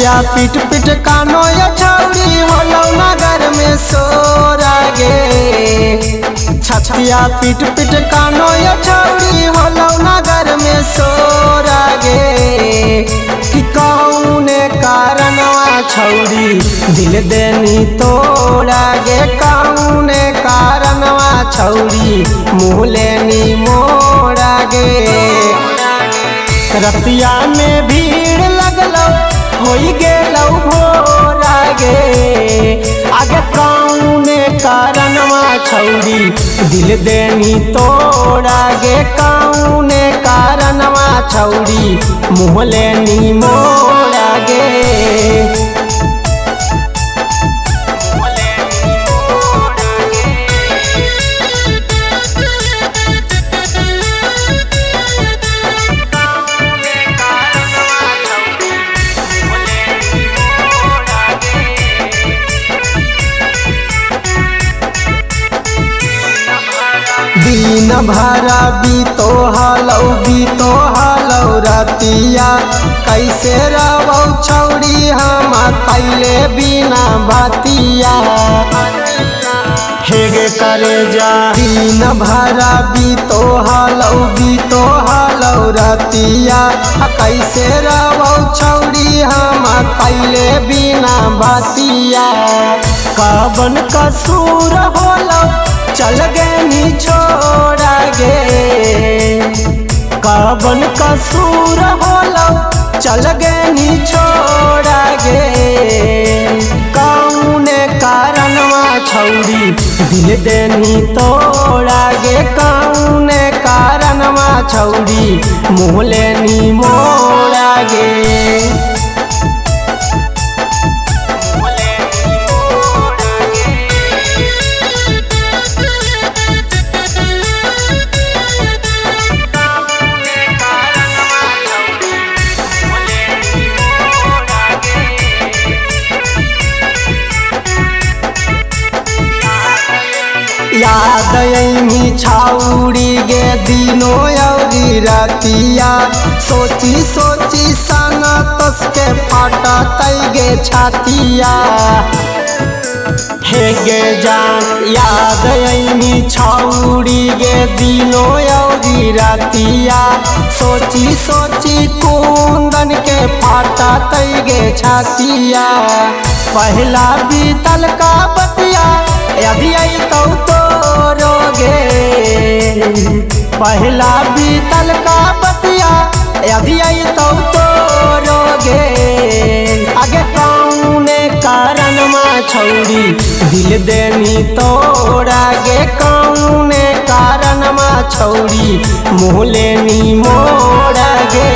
छतिया पीट पीट कानो या छौड़ी होलो नगर में सोरा गे। छतिया पीट पीट कानो या छौड़ी होलो नगर में सोरा गे। कि कौने कारणवा छौड़ी दिल देनी तोड़ा गे। कौने कारणवा छौड़ी मुँह लेनी मोड़ा गे। रतिया में भीड़ लगलो होई गेलो भोरा गे। आगे कौने कारणवा छौड़ी दिल देनी तोड़ा गे। कौने कारणवा छौड़ी मुँह लेनी मोड़ा गे। दिन भरा बीतो हालौ रतिया। कैसे रहबौ छौड़ी हम कैले बिना बातिया। हेगे करे जा दिन भरा बीतो हालौ रतिया। कैसे रहबौ छौड़ी हम कैले बिना बातिया। कवन कसूर होलो चल गनी छोड़ा गे। कवन कसूर होलो चल गनी छोड़ा गे। कौने कारणवा छौड़ी दिल देनी तोड़ा गे। कौने कारणवा छौड़ी मुँह लेनी मोड़ा गे। याद यही छौड़ी गे दिनो अउरी रतिया। सोची सोची सन तसके फाटा गे छातिया। हे गे जान याद यही छौड़ी गे दिनो अउरी रतिया। सोची सोची कुंदन के फाटा गे छातिया। पहला बीतल का बतिया यदि आई तो रोगे। पहला बीतल का बतिया यदि आई तो रोगे। आगे कौने कारणवा छौड़ी दिल देनी तोड़ा गे। कौने कारणवा छौड़ी मुँह लेनी मोड़ा गे।